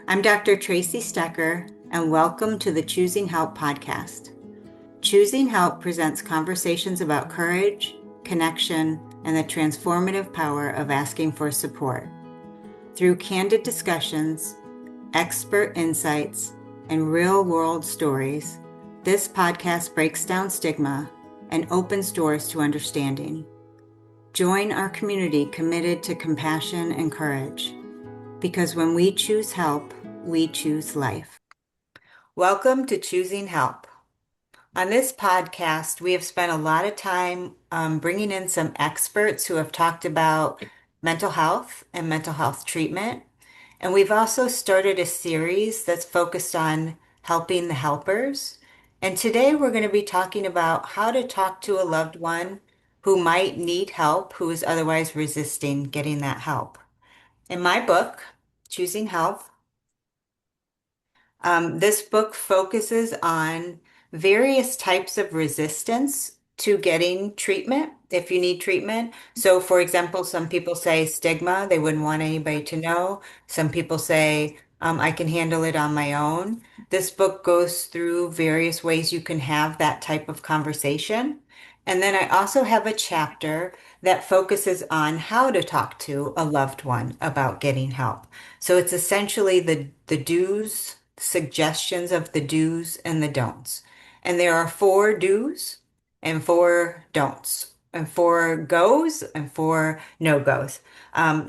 I'm Dr. Tracy Stecker, and welcome to the Choosing Help podcast. Choosing Help presents conversations about courage, connection, and the transformative power of asking for support. Through candid discussions, expert insights, and real world stories, this podcast breaks down stigma and opens doors to understanding. Join our community committed to compassion and courage, because when we choose help, we choose life. Welcome to Choosing Help. On this podcast, we have spent a lot of time bringing in some experts who have talked about mental health and mental health treatment. And we've also started a series that's focused on helping the helpers. And today we're going to be talking about how to talk to a loved one who might need help, who is otherwise resisting getting that help. In my book, Choosing Help, this book focuses on various types of resistance to getting treatment if you need treatment. So, for example, some people say stigma, they wouldn't want anybody to know. Some people say, I can handle it on my own. This book goes through various ways you can have that type of conversation. And then I also have a chapter that focuses on how to talk to a loved one about getting help. So it's essentially the do's, suggestions of the do's and the don'ts. And there are four do's and four don'ts, and four goes and four no goes.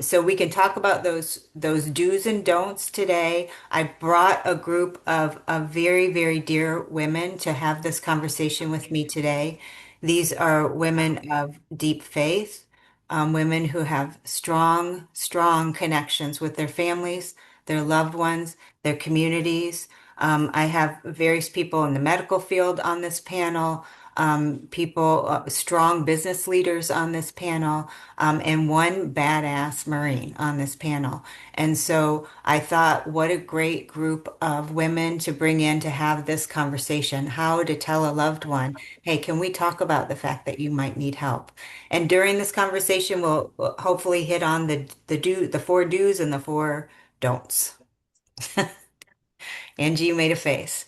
So we can talk about those do's and don'ts today. I brought a group of very, very dear women to have this conversation with me today. These are women of deep faith, women who have strong, strong connections with their families, their loved ones, their communities. I have various people in the medical field on this panel, strong business leaders on this panel, and one badass Marine on this panel. And so I thought, what a great group of women to bring in to have this conversation, how to tell a loved one, hey, can we talk about the fact that you might need help? And during this conversation, we'll hopefully hit on the four do's and the four don'ts. Angie, you made a face.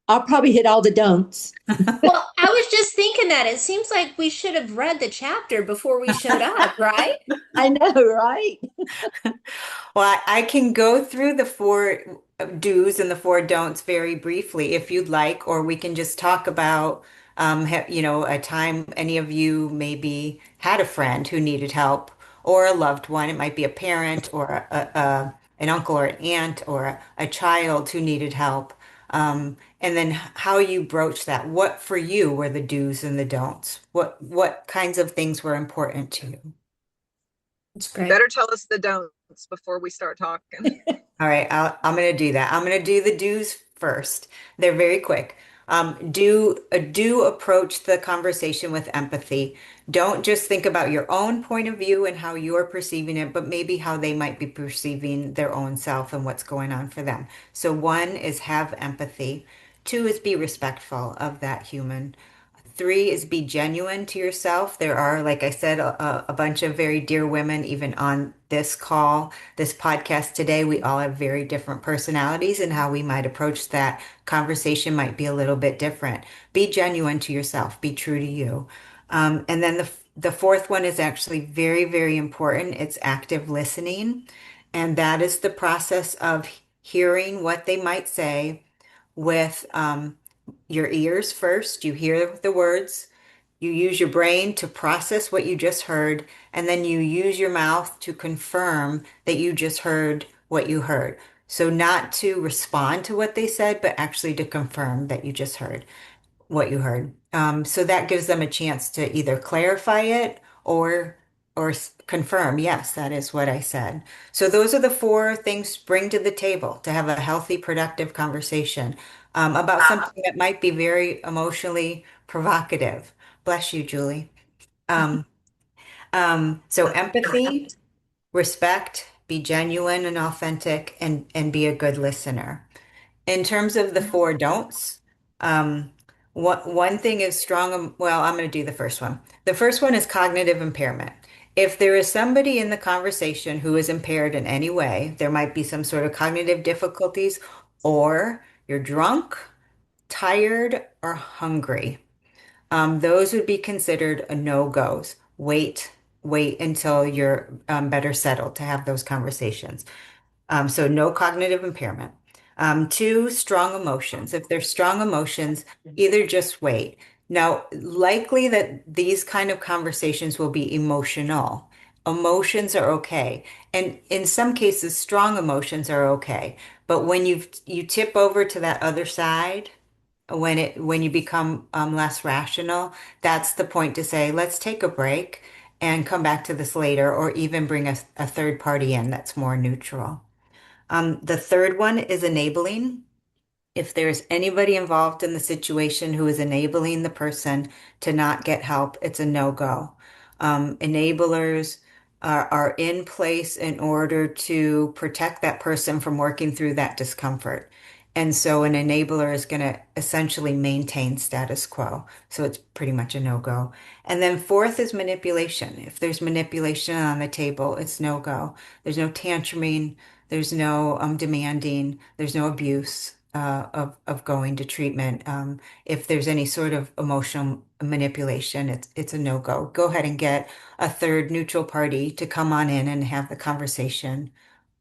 I'll probably hit all the don'ts. Well, I was just thinking that it seems like we should have read the chapter before we showed up, right? I know, right? Well, I can go through the four do's and the four don'ts very briefly if you'd like, or we can just talk about, a time any of you maybe had a friend who needed help or a loved one. It might be a parent or an uncle or an aunt or a child who needed help. And then how you broach that. What for you were the do's and the don'ts? What kinds of things were important to you? That's You great. better tell us the don'ts before we start talking. All right, I'm going to do that. I'm going to do the do's first. They're very quick. Do approach the conversation with empathy. Don't just think about your own point of view and how you're perceiving it, but maybe how they might be perceiving their own self and what's going on for them. So one is have empathy. Two is be respectful of that human. Three is be genuine to yourself. There are, like I said, a bunch of very dear women, even on this call, this podcast today. We all have very different personalities, and how we might approach that conversation might be a little bit different. Be genuine to yourself, be true to you. And then the fourth one is actually very, very important. It's active listening. And that is the process of hearing what they might say with your ears first. You hear the words, you use your brain to process what you just heard, and then you use your mouth to confirm that you just heard what you heard. So, not to respond to what they said, but actually to confirm that you just heard what you heard. So that gives them a chance to either clarify it or confirm, yes, that is what I said. So those are the four things to bring to the table to have a healthy, productive conversation about something that might be very emotionally provocative. Bless you, Julie. Um, so empathy, respect, be genuine and authentic, and be a good listener. In terms of the four don'ts, um, one thing is strong. Well, I'm going to do the first one. The first one is cognitive impairment. If there is somebody in the conversation who is impaired in any way, there might be some sort of cognitive difficulties, or you're drunk, tired, or hungry. Those would be considered a no-goes. Wait until you're better settled to have those conversations. So no cognitive impairment. Two, strong emotions. If there's strong emotions, either just wait. Now, likely that these kind of conversations will be emotional. Emotions are okay. And in some cases, strong emotions are okay. But when you tip over to that other side, when you become less rational, that's the point to say, let's take a break and come back to this later, or even bring a third party in that's more neutral. The third one is enabling. If there's anybody involved in the situation who is enabling the person to not get help, it's a no-go. Enablers are in place in order to protect that person from working through that discomfort. And so an enabler is going to essentially maintain status quo. So it's pretty much a no-go. And then fourth is manipulation. If there's manipulation on the table, it's no-go. There's no tantruming. There's no demanding. There's no abuse of going to treatment. If there's any sort of emotional manipulation, it's a no-go. Go ahead and get a third neutral party to come on in and have the conversation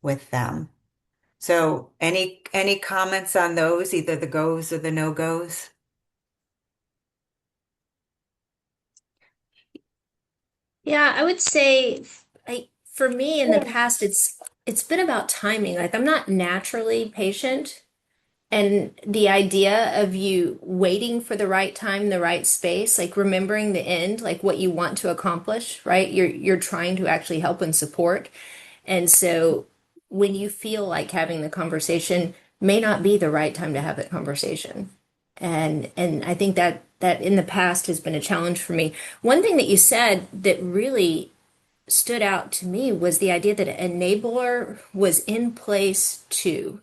with them. So any comments on those, either the goes or the no-goes? Yeah, I would say for me in the past it's been about timing. Like I'm not naturally patient, and the idea of you waiting for the right time, the right space, like remembering the end, like what you want to accomplish, right? You're trying to actually help and support. And so when you feel like having the conversation may not be the right time to have that conversation. And I think that in the past has been a challenge for me. One thing that you said that really stood out to me was the idea that an enabler was in place too.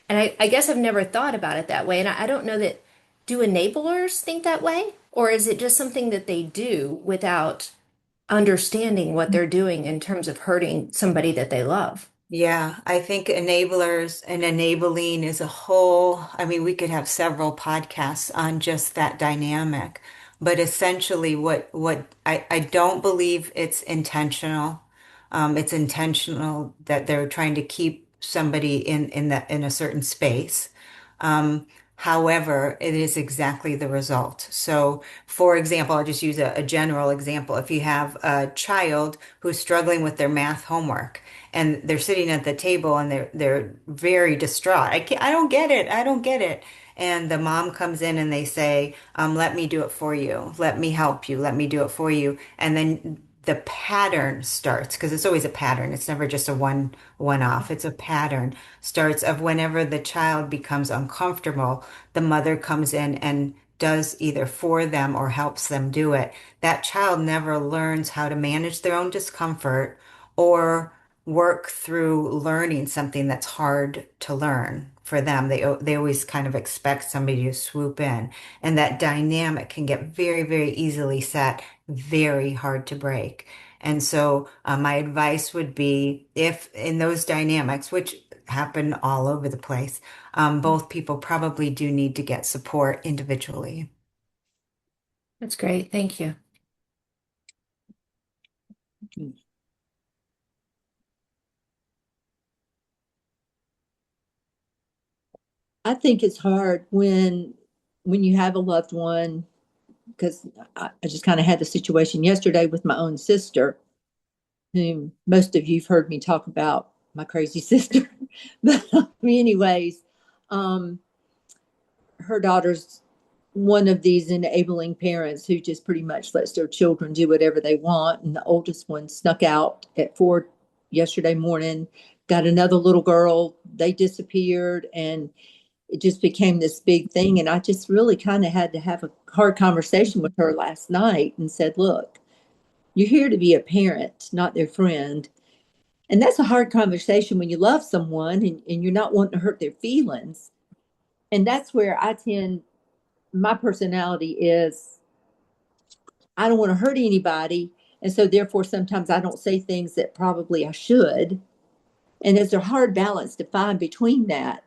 And I guess I've never thought about it that way. And I don't know that, do enablers think that way? Or is it just something that they do without understanding what they're doing in terms of hurting somebody that they love? Yeah, I think enablers and enabling is a whole, I mean, we could have several podcasts on just that dynamic. But essentially what I don't believe it's intentional. It's intentional that they're trying to keep somebody in a certain space. Um, However, it is exactly the result. So, for example, I'll just use a general example. If you have a child who's struggling with their math homework, and they're sitting at the table and they're very distraught. I don't get it. I don't get it. And the mom comes in and they say, let me do it for you. Let me help you. Let me do it for you. And then the pattern starts, because it's always a pattern. It's never just a one off. It's a pattern starts of whenever the child becomes uncomfortable, the mother comes in and does either for them or helps them do it. That child never learns how to manage their own discomfort or work through learning something that's hard to learn for them. They always kind of expect somebody to swoop in, and that dynamic can get very, very easily set, very hard to break. And so, my advice would be, if in those dynamics, which happen all over the place, both people probably do need to get support individually. That's great. Thank you. I think it's hard when you have a loved one, because I just kind of had the situation yesterday with my own sister, whom most of you've heard me talk about, my crazy sister. But anyways, um, her daughter's one of these enabling parents who just pretty much lets their children do whatever they want. And the oldest one snuck out at 4 yesterday morning, got another little girl. They disappeared, and it just became this big thing. And I just really kind of had to have a hard conversation with her last night and said, look, you're here to be a parent, not their friend. And that's a hard conversation when you love someone and you're not wanting to hurt their feelings. And that's where my personality is, I don't want to hurt anybody, And so therefore sometimes I don't say things that probably I should. And there's a hard balance to find between that.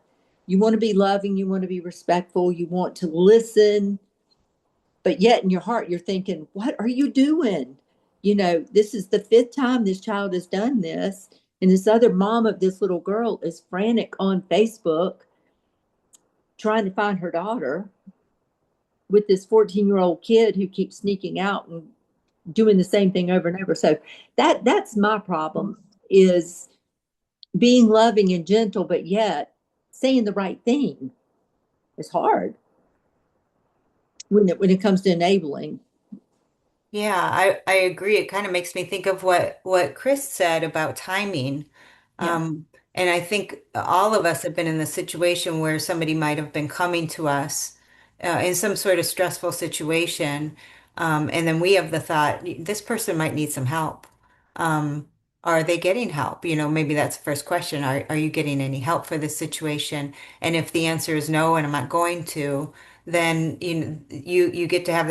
You want to be loving, you want to be respectful, you want to listen, but yet in your heart you're thinking, what are you doing? This is the fifth time this child has done this, and this other mom of this little girl is frantic on Facebook trying to find her daughter with this 14-year-old kid who keeps sneaking out and doing the same thing over and over. So that's my problem, is being loving and gentle, but yet saying the right thing is hard when it comes to enabling. Yeah, I agree. It kind of makes me think of what Chris said about timing. Yeah. And I think all of us have been in the situation where somebody might have been coming to us in some sort of stressful situation. And then we have the thought, this person might need some help. Um, are they getting help? Maybe that's the first question. Are you getting any help for this situation? And if the answer is no, and I'm not going to, then you get to have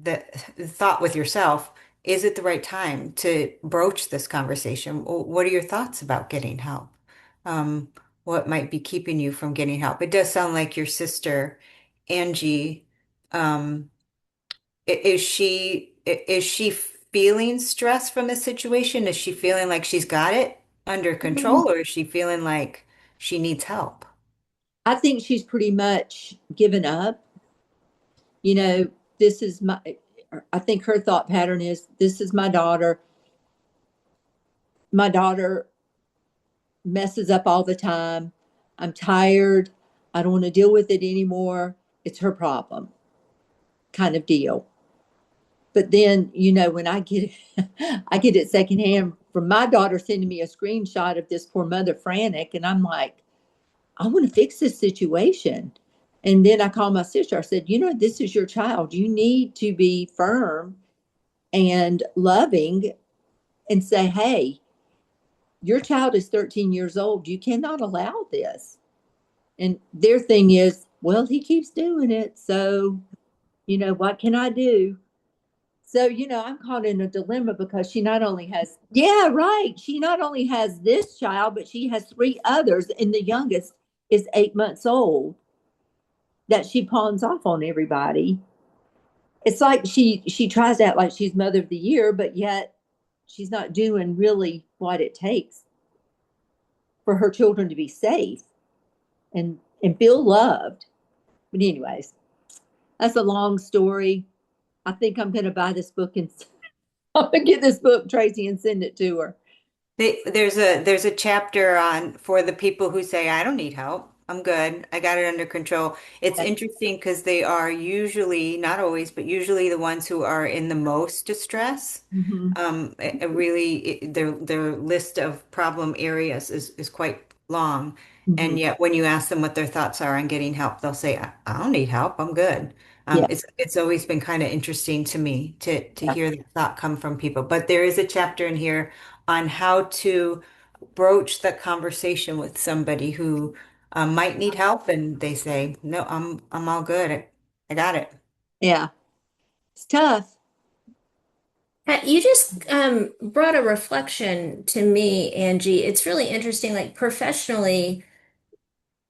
the thought with yourself, is it the right time to broach this conversation? What are your thoughts about getting help? Um, what might be keeping you from getting help? It does sound like your sister, Angie, um, is she feeling stress from the situation? Is she feeling like she's got it under control, or is she feeling like she needs help? I think she's pretty much given up. You know, this is my, I think her thought pattern is, this is my daughter. My daughter messes up all the time. I'm tired. I don't want to deal with it anymore. It's her problem, kind of deal. But then, when I get I get it secondhand from my daughter sending me a screenshot of this poor mother frantic, and I'm like, I want to fix this situation. And then I called my sister. I said, this is your child. You need to be firm and loving and say, hey, your child is 13 years old. You cannot allow this. And their thing is, well, he keeps doing it. So, what can I do? So, I'm caught in a dilemma because she not only has, yeah, right. She not only has this child, but she has three others. And the youngest is 8 months old that she pawns off on everybody. It's like she tries to act like she's mother of the year, but yet she's not doing really what it takes for her children to be safe and feel loved. But anyways, that's a long story. I think I'm going to buy this book and I'm going to get this book, Tracy, and send it to her. There's a chapter on for the people who say, I don't need help. I'm good. I got it under control. It's interesting because they are usually, not always, but usually the ones who are in the most distress. Mm-hmm. Their list of problem areas is quite long. Mm-hmm. And yet when you ask them what their thoughts are on getting help, they'll say, I don't need help. I'm good. Yeah. It's always been kind of interesting to me to Yeah. hear that thought come from people. But there is a chapter in here on how to broach the conversation with somebody who might need help, and they say, "No, I'm all good. I got it." Yeah. It's tough. You just brought a reflection to me, Angie. It's really interesting. Like professionally,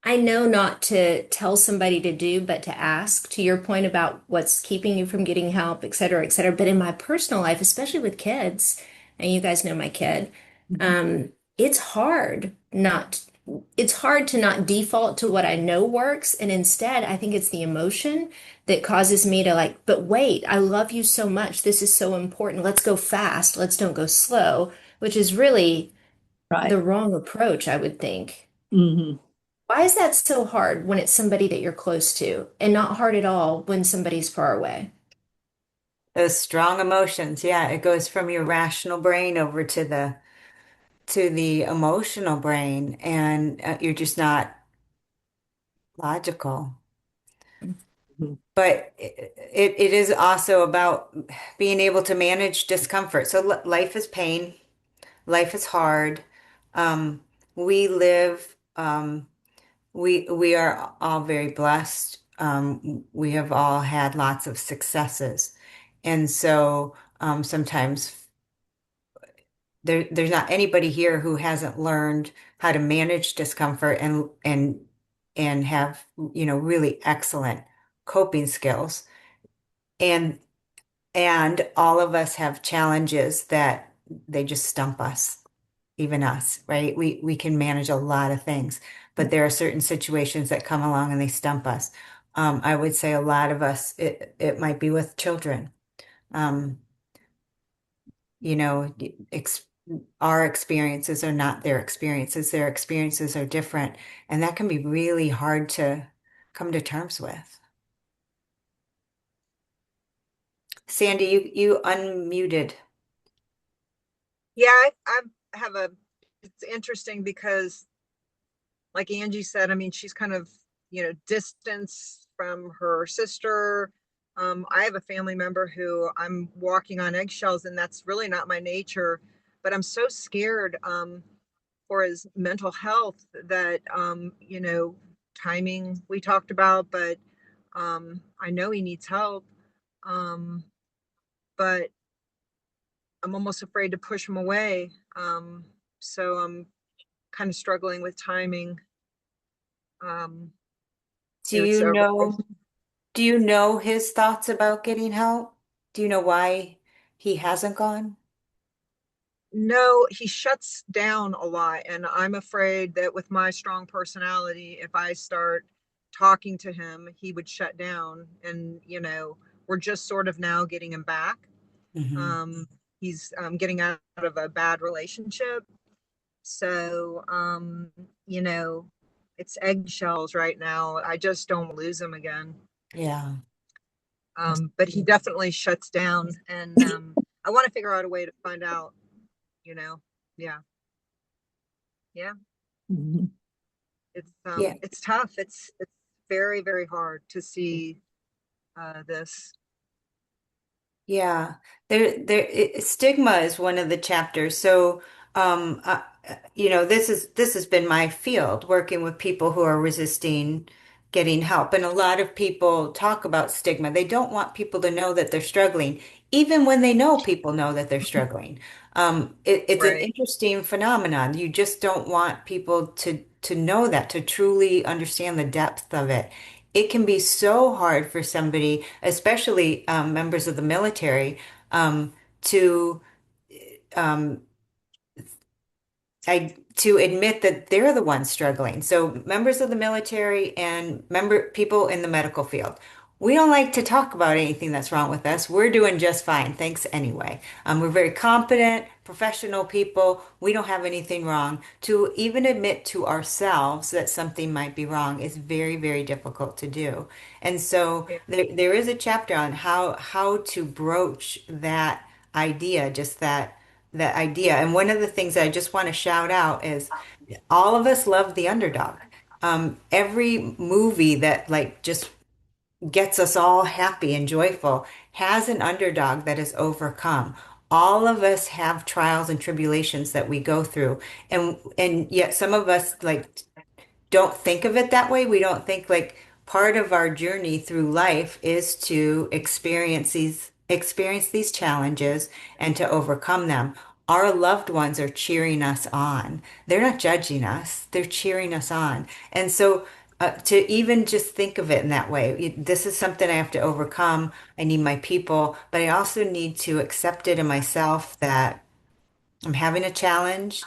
I know not to tell somebody to do, but to ask, to your point about what's keeping you from getting help, et cetera, et cetera. But in my personal life, especially with kids, and you guys know my kid, Mm-hmm. um, it's hard not, it's hard to not default to what I know works. And instead, I think it's the emotion that causes me to like, but wait, I love you so much. This is so important. Let's go fast. Let's don't go slow, which is really Right. the wrong approach, I would think. Mm-hmm. Why is that so hard when it's somebody that you're close to and not hard at all when somebody's far away? Those strong emotions, yeah, it goes from your rational brain over to the emotional brain, and you're just not logical. Mm-hmm. But it is also about being able to manage discomfort. So life is pain, life is hard. Um, we live. We are all very blessed. We have all had lots of successes. And so Sometimes there's not anybody here who hasn't learned how to manage discomfort and have, really excellent coping skills. And and all of us have challenges that they just stump us, even us, right? We can manage a lot of things, but there are certain situations that come along and they stump us. I would say a lot of us, it might be with children. Um, you know, ex our experiences are not their experiences. Their experiences are different, and that can be really hard to come to terms with. Sandy, you unmuted. Yeah, I have a, it's interesting because like Angie said, I mean, she's kind of, distance from her sister. I have a family member who I'm walking on eggshells, and that's really not my nature. But I'm so scared for his mental health that, timing we talked about, but I know he needs help. Um, but I'm almost afraid to push him away. So I'm kind of struggling with timing. Um, Do you know, it's you a know? Do you know his thoughts about getting help? Do you know why he hasn't gone? No, he shuts down a lot. And I'm afraid that with my strong personality, if I start talking to him, he would shut down. And, we're just sort of now getting him back. Hmm. Um, he's getting out of a bad relationship. So, you know, it's eggshells right now. I just don't lose him again. Yeah. But he definitely shuts down. And I want to figure out a way to find out, you know, yeah, yeah. Mhm. Yeah. It's tough. It's very, very hard to see this. Yeah, stigma is one of the chapters. So, this has been my field, working with people who are resisting getting help. And a lot of people talk about stigma. They don't want people to know that they're struggling, even when they know people know that they're struggling. It's an Right. interesting phenomenon. You just don't want people to know that, to truly understand the depth of it. It can be so hard for somebody, especially members of the military, to um, to admit that they're the ones struggling. So members of the military and member people in the medical field, we don't like to talk about anything that's wrong with us. We're doing just fine. Thanks anyway. We're very competent, professional people. We don't have anything wrong. To even admit to ourselves that something might be wrong is very, very difficult to do. And so Yeah. there is a chapter on how to broach that idea, just that idea. And one of the things I just want to shout out is all of us love the underdog. Every movie that like just gets us all happy and joyful has an underdog that is overcome. All of us have trials and tribulations that we go through. And yet some of us like don't think of it that way. We don't think like part of our journey through life is to experience these challenges and to overcome them. Our loved ones are cheering us on. They're not judging us. They're cheering us on. And so to even just think of it in that way, this is something I have to overcome. I need my people, but I also need to accept it in myself that I'm having a challenge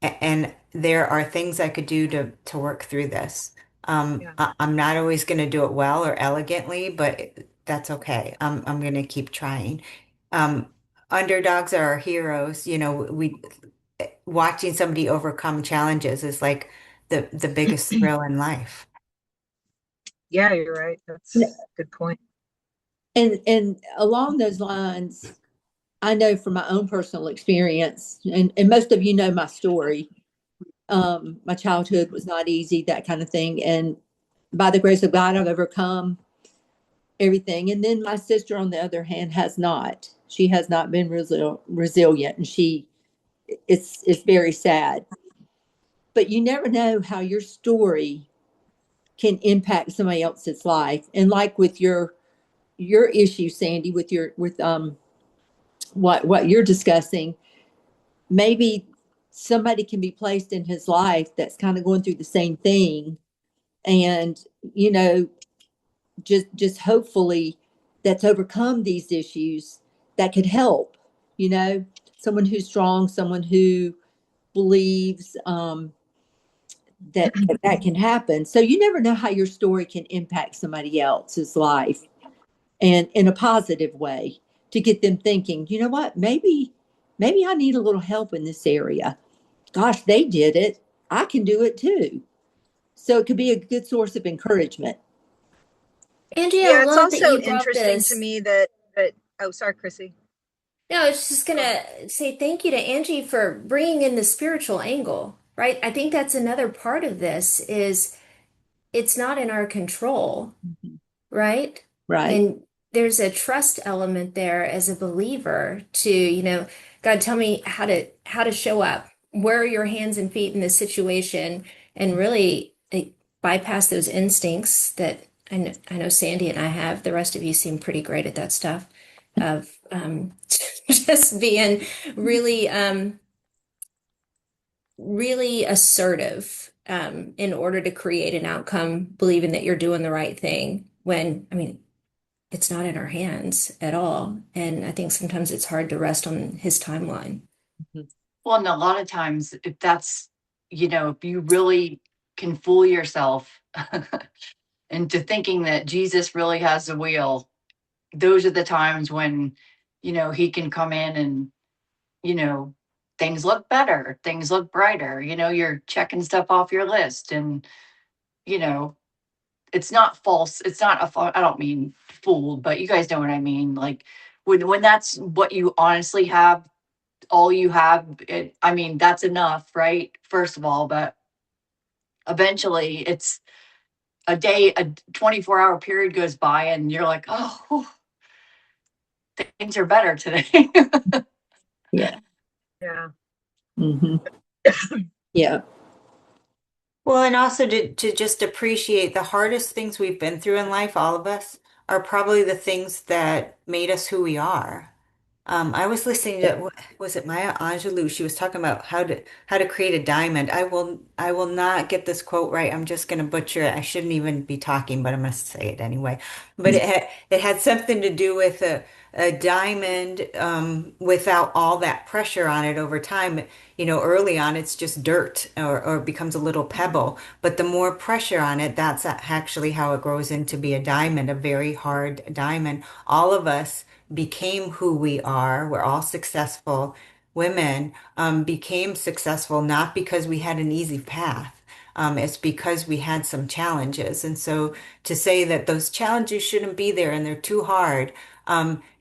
and there are things I could do to work through this. Yeah. I'm not always going to do it well or elegantly, but that's okay. I'm going to keep trying. Um, Underdogs are our heroes. We watching somebody overcome challenges is like the biggest thrill in life. Yeah, you're right. That's a good point. And along those lines, I know from my own personal experience, and most of you know my story. My childhood was not easy, that kind of thing. And by the grace of God, I've overcome everything. And then my sister, on the other hand, has not. She has not been resilient, and it's very sad. But you never know how your story can impact somebody else's life. And like with your issue, Sandy, with what you're discussing, maybe somebody can be placed in his life that's kind of going through the same thing, and you know, just hopefully that's overcome these issues that could help. You know, someone who's strong, someone who believes that can happen. So you never know how your story can impact somebody else's life, and in a positive way, to get them thinking, you know what, maybe I need a little help in this area. Gosh, they did it. I can do it too. So it could be a good source of encouragement. Angie, I Yeah, it's love that also you brought interesting to this. me that oh, sorry, Chrissy. No, I was just gonna say thank you to Angie for bringing in the spiritual angle, right? I think that's another part of this is it's not in our control, right? Right. And there's a trust element there as a believer to, God, tell me how to show up. Where are your hands and feet in this situation? And really bypass those instincts that I know Sandy and I have. The rest of you seem pretty great at that stuff of just being really really assertive in order to create an outcome, believing that you're doing the right thing when, I mean, it's not in our hands at all. And I think sometimes it's hard to rest on his timeline. Well, and a lot of times, if that's, if you really can fool yourself into thinking that Jesus really has the wheel, those are the times when, he can come in and, you know, things look better, things look brighter, you're checking stuff off your list. And, you know, it's not false. It's not I don't mean fooled, but you guys know what I mean. Like when that's what you honestly have, all you have, I mean, that's enough, right? First of all, but eventually it's a day, a 24-hour period goes by and you're like, oh, things are better today. Yeah. Yeah. Mm-hmm. Yeah. Well, and also to just appreciate the hardest things we've been through in life, all of us, are probably the things that made us who we are. I was listening to, was it Maya Angelou? She was talking about how to create a diamond. I will not get this quote right. I'm just going to butcher it. I shouldn't even be talking, but I'm going to say it anyway. But it had something to do with a diamond without all that pressure on it over time. Early on it's just dirt or becomes a little pebble. But the more pressure on it, that's actually how it grows into be a diamond, a very hard diamond. All of us became who we are. We're all successful women, became successful not because we had an easy path. It's because we had some challenges. And so to say that those challenges shouldn't be there and they're too hard,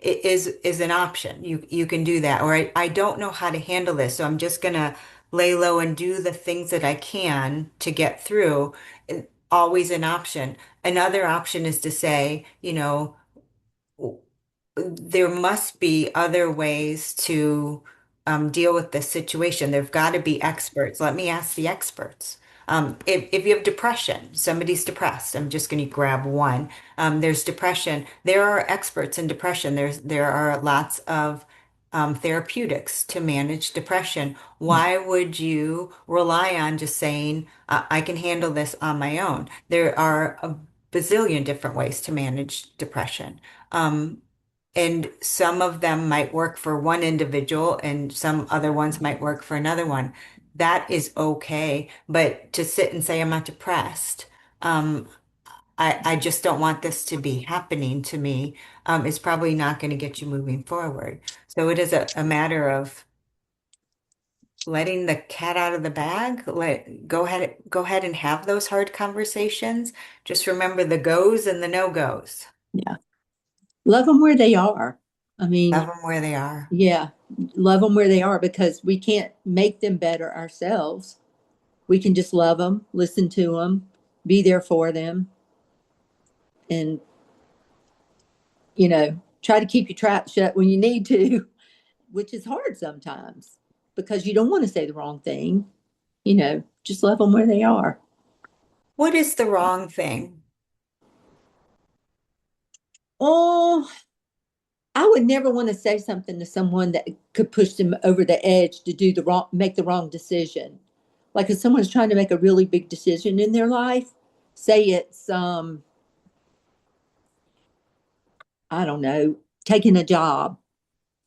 is an option. You can do that. Or I don't know how to handle this, so I'm just gonna lay low and do the things that I can to get through. Always an option. Another option is to say, there must be other ways to deal with this situation. There've got to be experts. Let me ask the experts. If you have depression, somebody's depressed. I'm just going to grab one. There's depression. There are experts in depression. There are lots of therapeutics to manage depression. Why would you rely on just saying, I can handle this on my own? There are a bazillion different ways to manage depression. And some of them might work for one individual and some other ones might work for another one. That is okay. But to sit and say, I'm not depressed, um, I just don't want this to be happening to me, is probably not going to get you moving forward. So it is a matter of letting the cat out of the bag. Go ahead and have those hard conversations. Just remember the goes and the no-goes. Yeah. Love them where they are. I mean, Have them where they are. yeah, love them where they are, because we can't make them better ourselves. We can just love them, listen to them, be there for them, and, try to keep your trap shut when you need to, which is hard sometimes because you don't want to say the wrong thing. Just love them where they are. What is the wrong thing? Oh, I would never want to say something to someone that could push them over the edge to make the wrong decision. Like if someone's trying to make a really big decision in their life, say it's I don't know, taking a job.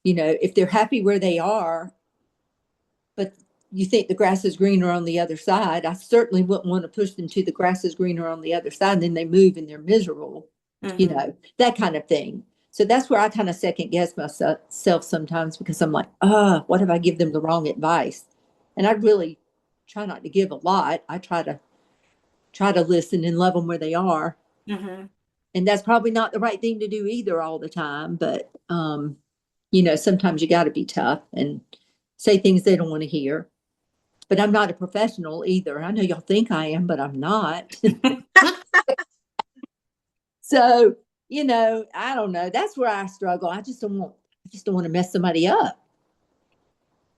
If they're happy where they are, but you think the grass is greener on the other side, I certainly wouldn't want to push them to the grass is greener on the other side, and then they move and they're miserable, that kind of thing. So that's where I kind of second guess myself sometimes, because I'm like, what if I give them the wrong advice? And I really try not to give a lot. I try to listen and love them where they are. Mm-hmm. And that's probably not the right thing to do either all the time, but sometimes you got to be tough and say things they don't want to hear. But I'm not a professional either. I know y'all think I am, but I'm not. So, I don't know. That's where I struggle. I just don't want to mess somebody up.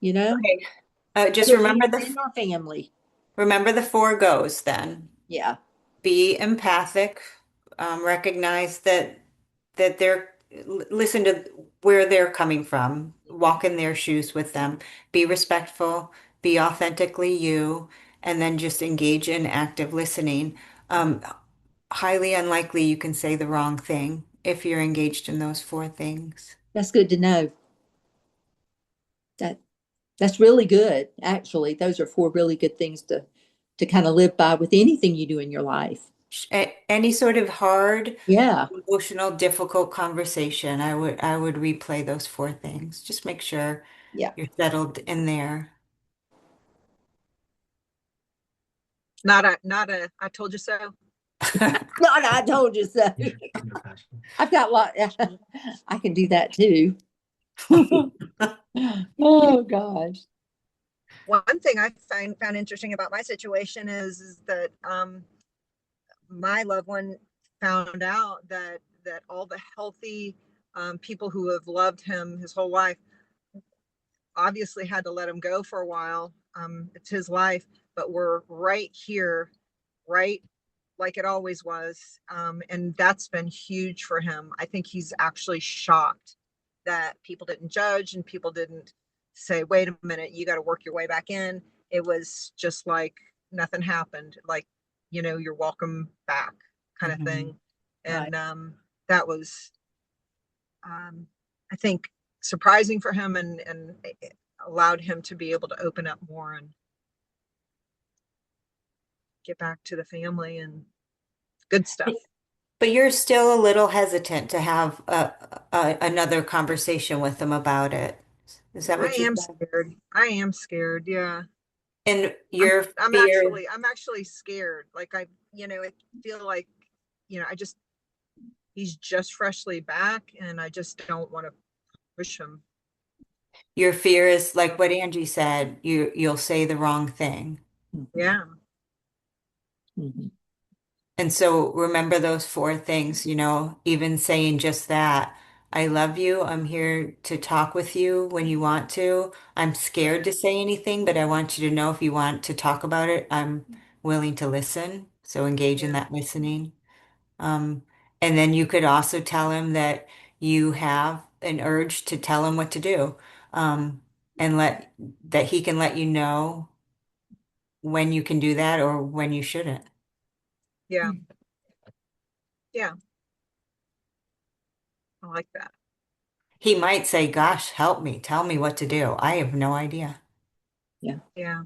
Okay. Just Whether remember it's in our family. remember the four goes then. Yeah. Be empathic, recognize that listen to where they're coming from, walk in their shoes with them, be respectful, be authentically you, and then just engage in active listening. Um, Highly unlikely you can say the wrong thing if you're engaged in those four things. That's good to know. That's really good. Actually, those are four really good things to kind of live by with anything you do in your life. Any sort of hard, Yeah. emotional, difficult conversation, I would replay those four things. Just make sure Yeah. you're settled in there. Not a I told you so. Not I told you so. I've got I can do that too. Oh gosh. One thing I found interesting about my situation is that my loved one found out that all the healthy people who have loved him his whole life obviously had to let him go for a while. It's his life, but we're right here, right like it always was. And that's been huge for him. I think he's actually shocked that people didn't judge and people didn't say, wait a minute, you got to work your way back in. It was just like nothing happened. Like, you're welcome back kind of thing. Right. And that was, I think, surprising for him, and it allowed him to be able to open up more and get back to the family and good stuff. But you're still a little hesitant to have another conversation with them about it. Is that I what you am said? scared. I am scared. Yeah. And I'm your I'm fear, actually I'm actually scared. Like I feel like, I just he's just freshly back and I just don't want to push him. your fear is like what Angie said, you'll say the wrong thing. Yeah. Mhm. And so remember those four things, even saying just that. I love you. I'm here to talk with you when you want to. I'm scared to say anything, but I want you to know if you want to talk about it, I'm willing to listen. So engage in Yeah. that listening. Um, and then you could also tell him that you have an urge to tell him what to do. And that he can let you know when you can do that or when you shouldn't. Yeah. Yeah. I like that. He might say, gosh, help me, tell me what to do. I have no idea. Yeah. Yeah.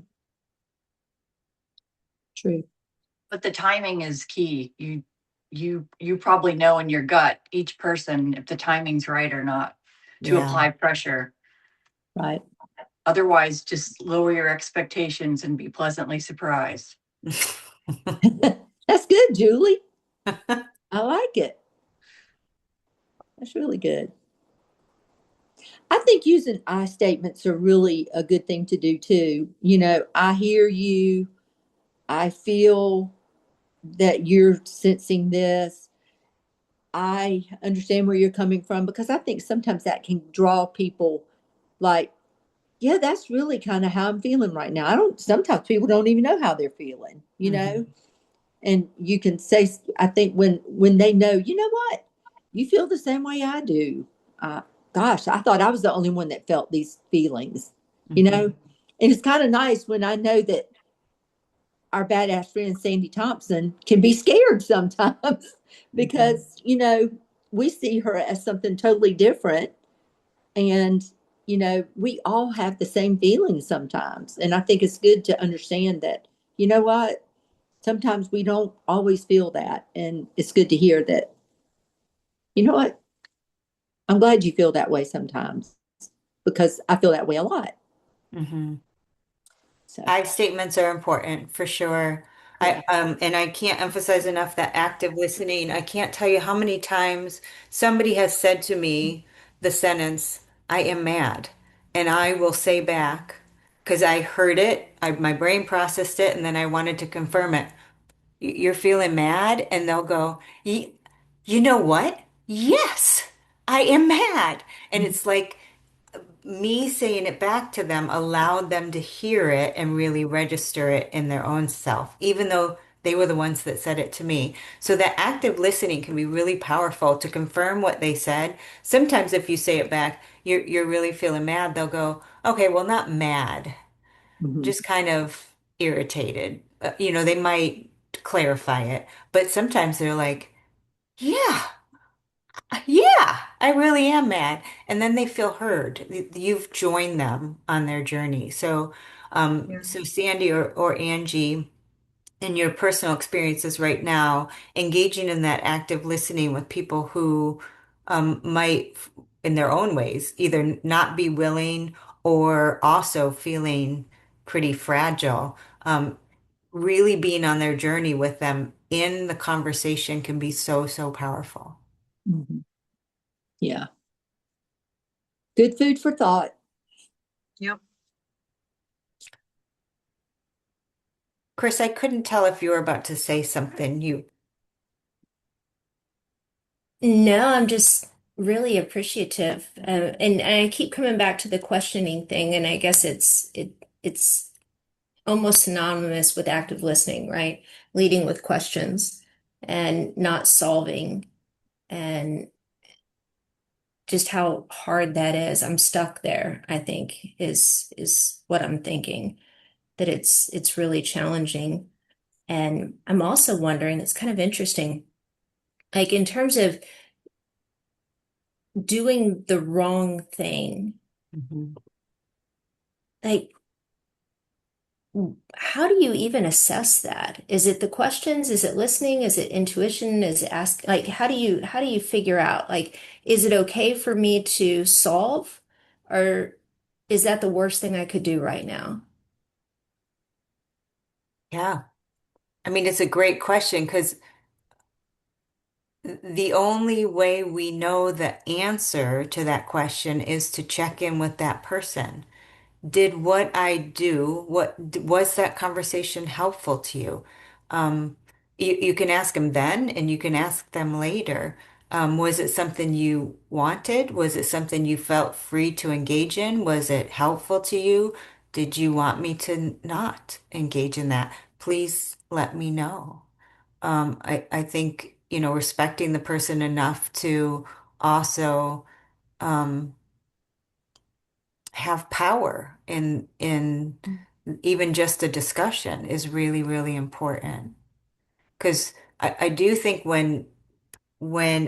True. But the timing is key. You probably know in your gut, each person, if the timing's right or not, to Yeah. apply pressure. Right. Otherwise, just lower your expectations and be pleasantly surprised. That's good, Julie. I like it. That's really good. I think using I statements are really a good thing to do too. I hear you. I feel that you're sensing this. I understand where you're coming from, because I think sometimes that can draw people like, yeah, that's really kind of how I'm feeling right now. Sometimes people don't even know how they're feeling. And you can say, I think when they know, you know what, you feel the same way I do. gosh, I thought I was the only one that felt these feelings, you Mhm. know? And it's kind of nice when I know that our badass friend Sandy Thompson can be scared sometimes Mhm. because, we see her as something totally different. And, we all have the same feelings sometimes. And I think it's good to understand that, you know what? Sometimes we don't always feel that. And it's good to hear that, you know what? I'm glad you feel that way sometimes because I feel that way a lot. Mhm. So, I statements are important for sure. yeah. And I can't emphasize enough that active listening. I can't tell you how many times somebody has said to me the sentence, I am mad. And I will say back, because I heard it, my brain processed it, and then I wanted to confirm it. You're feeling mad? And they'll go, You know what? Yes, I am mad. And it's like, me saying it back to them allowed them to hear it and really register it in their own self, even though they were the ones that said it to me. So that active listening can be really powerful to confirm what they said. Sometimes if you say it back, you're really feeling mad, they'll go, okay, well, not mad, Mhm. just kind of irritated. They might clarify it, but sometimes they're like, yeah. Yeah, I really am mad. And then they feel heard. You've joined them on their journey. So, Yeah. so Sandy or Angie, in your personal experiences right now, engaging in that active listening with people who might, in their own ways, either not be willing or also feeling pretty fragile, really being on their journey with them in the conversation can be so, so powerful. Mhm. Yeah. Good food for thought. Yep. Chris, I couldn't tell if you were about to say something. No, I'm just really appreciative. And I keep coming back to the questioning thing, and I guess it's almost synonymous with active listening, right? Leading with questions and not solving, and just how hard that is. I'm stuck there, I think, is what I'm thinking, that it's really challenging. And I'm also wondering, it's kind of interesting, like in terms of doing the wrong thing, Mhm. like how do you even assess that? Is it the questions? Is it listening? Is it intuition? Is it ask, like how do you figure out, like, is it okay for me to solve, or is that the worst thing I could do right now? Yeah. I mean, it's a great question because the only way we know the answer to that question is to check in with that person. Did what I do, was that conversation helpful to you? Um, you can ask them then and you can ask them later. Was it something you wanted? Was it something you felt free to engage in? Was it helpful to you? Did you want me to not engage in that? Please let me know. I think, respecting the person enough to also um, have power in even just a discussion is really, really important. Because I do think when,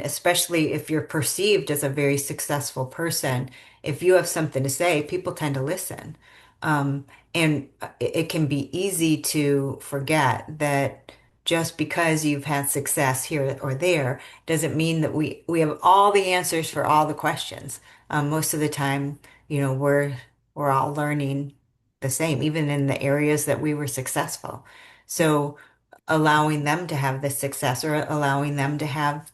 especially if you're perceived as a very successful person, if you have something to say, people tend to listen. And it can be easy to forget that just because you've had success here or there doesn't mean that we have all the answers for all the questions. Most of the time, we're all learning the same, even in the areas that we were successful. So allowing them to have the success or allowing them to have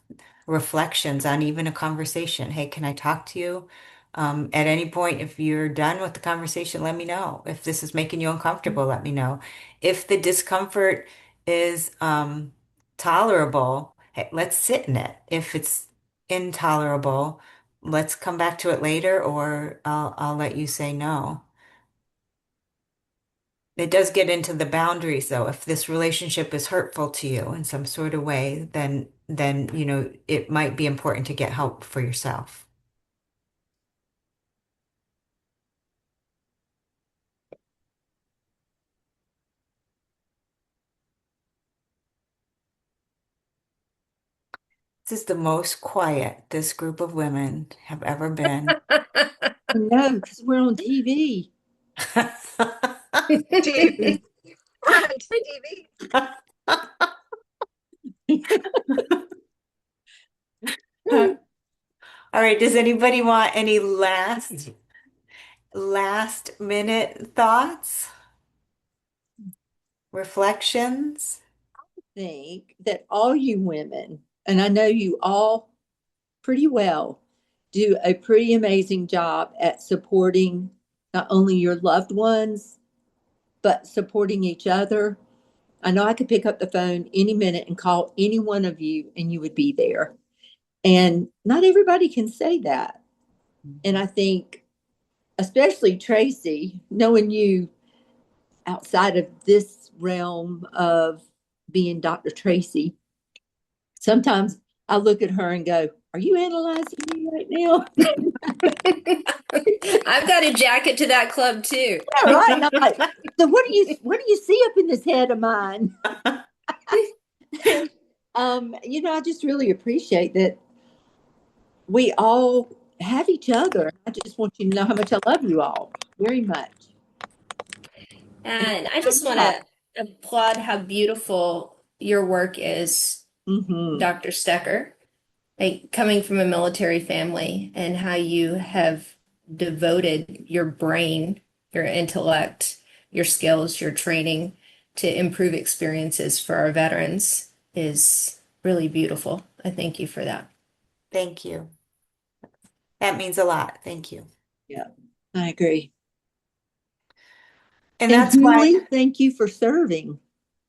reflections on even a conversation. Hey, can I talk to you? At any point, if you're done with the conversation, let me know. If this is making you uncomfortable, let me know. If the discomfort is tolerable, hey, let's sit in it. If it's intolerable, let's come back to it later, or I'll let you say no. It does get into the boundaries though. If this relationship is hurtful to you in some sort of way, then it might be important to get help for yourself. This is the most quiet this group of women have ever been. No, because we're on TV. TV. We're on TV. All right, does anybody want any last minute thoughts, reflections? Think that all you women, and I know you all pretty well, do a pretty amazing job at supporting not only your loved ones, but supporting each other. I know I could pick up the phone any minute and call any one of you, and you would be there. And not everybody can say that. And I think, especially Tracy, knowing you outside of this realm of being Dr. Tracy, sometimes I look at her and go, "Are you analyzing me right now?" I've got a jacket to that club too. Yeah, right. And I'm like, so what do you see up in this head of mine? I just really appreciate that we all have each other. I just want you to know how much I love you all very much. And I just want to applaud how beautiful your work is, Mm-hmm. Dr. Stecker. Like coming from a military family and how you have devoted your brain, your intellect, your skills, your training to improve experiences for our veterans is really beautiful. I thank you for that. Thank you. That means a lot. Thank you. Yeah, I agree. And And that's why, Julie, thank you for serving.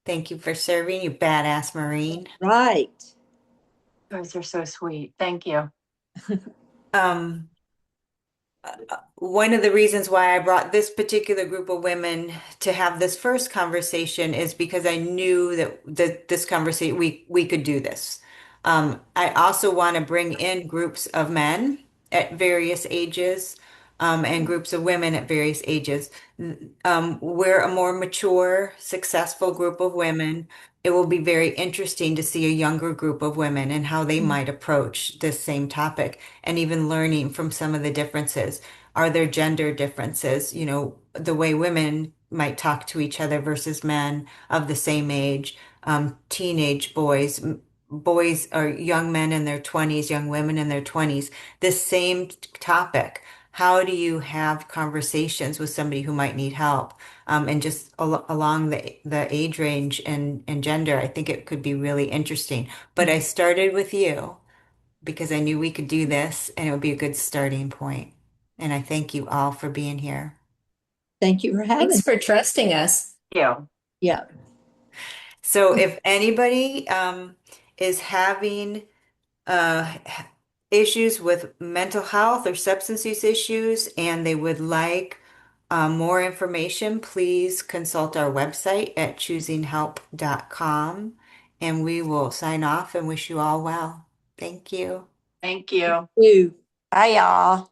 thank you for serving, you badass Marine. Right. You guys are so sweet. Thank you. Um, One of the reasons why I brought this particular group of women to have this first conversation is because I knew that this conversation we could do this. I also want to bring in groups of men at various ages, and groups of women at various ages. We're a more mature, successful group of women. It will be very interesting to see a younger group of women and how they might approach this same topic, and even learning from some of the differences. Are there gender differences? You know, the way women might talk to each other versus men of the same age, teenage boys, boys or young men in their 20s, young women in their 20s, the same topic. How do you have conversations with somebody who might need help? And just along the age range and gender, I think it could be really interesting. But I started with you because I knew we could do this and it would be a good starting point. And I thank you all for being here. Thank you for Thanks having. for trusting us. Yeah. Yeah. So if anybody is having issues with mental health or substance use issues and they would like more information, please consult our website at choosinghelp.com and we will sign off and wish you all well. Thank you. Thank you. You. Bye, y'all.